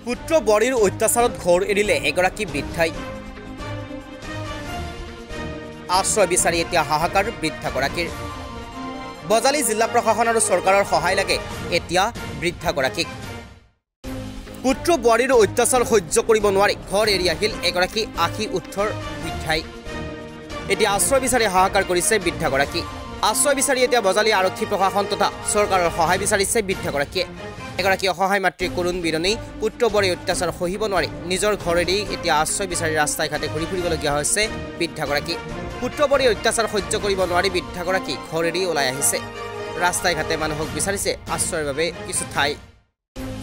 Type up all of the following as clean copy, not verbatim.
পুত্ৰ বৰীৰ অত্যাচাৰত ঘৰ এৰিলে এগৰাকী বৃদ্ধাই আশ্ৰয় বিচাৰি এতিয়া হাহাকাৰ বৃদ্ধাগৰাকীৰ বজালী জিলা প্ৰশাসন আৰু চৰকাৰৰ সহায় লাগে এতিয়া বৃদ্ধাগৰাকীক পুত্ৰ বৰীৰ অত্যাচাৰ সহ্য কৰিব নোৱাৰি ঘৰ এৰি আহিল এগৰাকী 80 উৰ্ধৰ বৃদ্ধাই এতিয়া আশ্ৰয় বিচাৰি হাহাকাৰ কৰিছে বৃদ্ধাগৰাকী আশ্ৰয় বিচাৰি এতিয়া বজালী আৰক্ষী প্ৰশাসন তথা চৰকাৰৰ সহায় বিচাৰিছে বৃদ্ধাগৰাকীয়ে এগৰাকী অসহায় মাতৃ কৰুণ বিৰণী পুত্ৰ বৰীৰ অত্যাচাৰ সহিব নোৱাৰি নিজৰ ঘৰ এৰি এতিয়া আশ্ৰয় বিচাৰি ৰাস্তাই ঘাটে ঘূৰি ফুৰিবলগীয়া হৈছে বৃদ্ধাগৰাকী পুত্ৰ বৰীৰ অত্যাচাৰ সহ্য কৰিব নোৱাৰি বৃদ্ধাগৰাকী ঘৰ এৰি ওলাই আহিছে ৰাস্তাই ঘাটে মানুহক বিচাৰিছে আশ্ৰয়ৰ বাবে কিছু ঠাই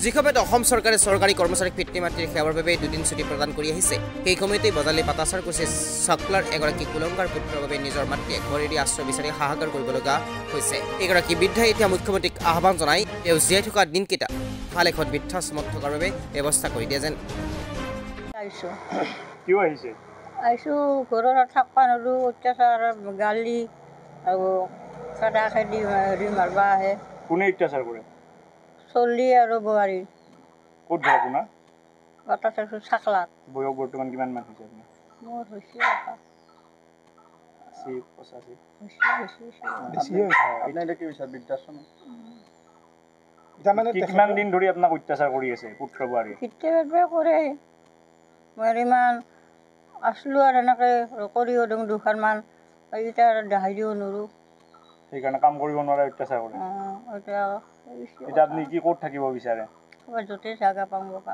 যিসময়ত অসম চৰকাৰে চৰকাৰী কৰ্মচাৰীক পিতৃ মাতৃৰ সেৱাৰ বাবে দুদিন ছুটি প্ৰদান কৰি আহিছে সেই সময়তেই বজালী পাতাচাৰ কৰিছে চকলাৰ এগৰাকী কুলংগাৰ পুত্ৰৰ বাবে নিজৰ মাতৃয়ে ঘৰ এৰি আশ্ৰয় বিচাৰি হাহাকাৰ কৰিবলগা হৈছে এগৰাকী বৃদ্ধাই এতিয়া মুখ্যমন্ত্ৰীক আহ্বান জনাই তেওঁ জীয়াই থকা দিনকেইটা ভাল এখন বৃদ্ধাশ্ৰমত থকাৰ বাবে ব্যৱস্থা কৰি দিয়ে যেন আইছো ঘৰৰ থাকবা নৰো অত্যাচাৰ গালি আৰু কাটা খেদি মাৰবা আহে কোনে অত্যাচাৰ কৰে চলি আৰু বোৱাৰী ক'ত ঘৰ আপোনাৰ অত্যাচাৰ চাকলাত বয়স বৰ্তমান কিমান মান হৈছে আপোনাৰ মোৰ হৈছে 80 কিমান দিন ধৰি আপোনাক অত্যাচাৰ কৰি আছে পুত্ৰ বোৱাৰী কেতিয়াবা কৰে মই ইমান আছলো আৰু এনেকৈ কৰিও দিওঁ দুখনমান এইকেইটা দেখাই দিব নোৱাৰোঁ সেইকাৰণে কাম কৰিব নোৱাৰে অত্যাচাৰ কৰে এতিয়া আপুনি কি ক'ত থাকিব বিচাৰে য'তে জাগা পাম ৰবা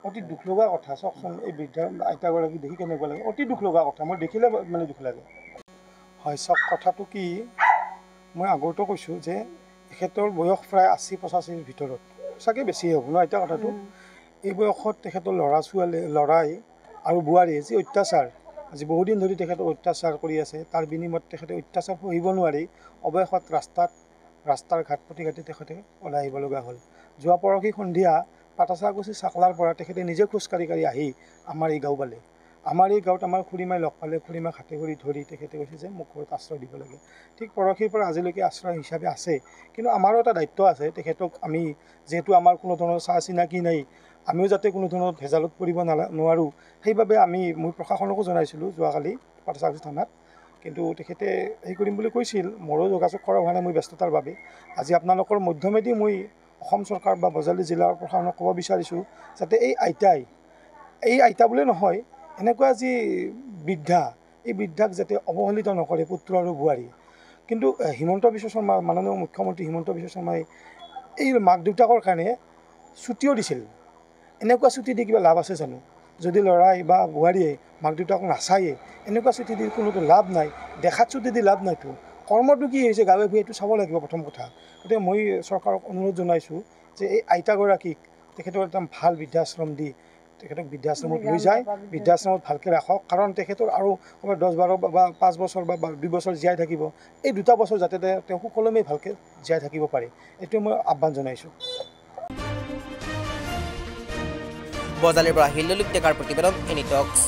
অতি দুখ লগা কথা চাওকচোন এই বৃদ্ধা আইতাগৰাকী দেখি কেনেকুৱা লাগে অতি দুখ লগা কথা মই দেখিলে মানে দুখ লাগে হয় চাওক কথাটো কি মই আগতো কৈছোঁ যে তেখেতৰ বয়স প্ৰায় 80-85ৰ ভিতৰত চাগে বেছি হ'ব ন এতিয়া কথাটো এই বয়সত তেখেতৰ ল'ৰাই আৰু বোৱাৰীয়ে যি অত্যাচাৰ আজি বহুদিন ধৰি তেখেতৰ অত্যাচাৰ কৰি আছে তাৰ বিনিময়ত তেখেতে অত্যাচাৰ সহিব নোৱাৰি অৱশেষত ৰাস্তাৰ ঘাট প্ৰতিঘাটে তেখেতে ওলাই আহিব লগা হ'ল যোৱা পৰহি সন্ধিয়া পাটাচাৰকুছি চাকলাৰ পৰা তেখেতে নিজে খোজকাঢ়ি আহি আমাৰ এই গাঁও পালে আমাৰ এই গাঁৱত আমাৰ খুৰীমাই লগ পালে খুৰীমাক হাতে কৰি ধৰি তেখেতে কৈছে যে মোক ঘৰত আশ্ৰয় দিব লাগে ঠিক পৰহিৰ পৰা আজিলৈকে আশ্ৰয় হিচাপে আছে কিন্তু আমাৰো এটা দায়িত্ব আছে তেখেতক আমি যিহেতু আমাৰ কোনো ধৰণৰ চাহ চিনাকি নাই আমিও যাতে কোনো ধৰণৰ ভেজালত পৰিব নোৱাৰোঁ সেইবাবে মই প্ৰশাসনকো জনাইছিলোঁ যোৱাকালি পাটাচাৰকুছি থানাত কিন্তু তেখেতে হেৰি কৰিম বুলি কৈছিল মোৰো যোগাযোগ কৰা হোৱা নাই মই ব্যস্ততাৰ বাবে আজি আপোনালোকৰ মাধ্যমেদি মই অসম চৰকাৰ বা বজালী জিলাৰ প্ৰশাসনক ক'ব বিচাৰিছোঁ যাতে এই আইতা বুলিয়ে নহয় এনেকুৱা যি বৃদ্ধা এই বৃদ্ধাক যাতে অৱহেলিত নকৰে পুত্ৰ আৰু বোৱাৰী কিন্তু হিমন্ত বিশ্ব শৰ্মা মাননীয় মুখ্যমন্ত্ৰী হিমন্ত বিশ্ব শৰ্মাই এই মাক দেউতাকৰ কাৰণে ছুটিও দিছিল এনেকুৱা ছুটি দি কিবা লাভ আছে জানো যদি ল'ৰাই বা বোৱাৰীয়ে মাক দেউতাকক নাচায়ে এনেকুৱা ছুটি দি কোনোতো লাভ নাই দেখাত ছুটি দি লাভ নাইতো কৰ্মটো কি হৈছে গাঁৱে ভূঞে এইটো চাব লাগিব প্ৰথম কথা গতিকে মই চৰকাৰক অনুৰোধ জনাইছোঁ যে এই আইতাগৰাকীক তেখেতৰ এটা ভাল বৃদ্ধাশ্ৰম দি তেখেতক বৃদ্ধাশ্ৰমত লৈ যায় বৃদ্ধাশ্ৰমত ভালকৈ ৰাখক কাৰণ তেখেতৰ আৰু 10-12 বা 5 বছৰ বা 2 বছৰ জীয়াই থাকিব এই 2 বছৰ যাতে তেওঁ সুকলমে ভালকৈ জীয়াই থাকিব পাৰে এইটো মই আহ্বান জনাইছোঁ বজালীৰ পৰা হিল্লোলিক ডেকাৰ প্ৰতিবেদন এনি টক্স।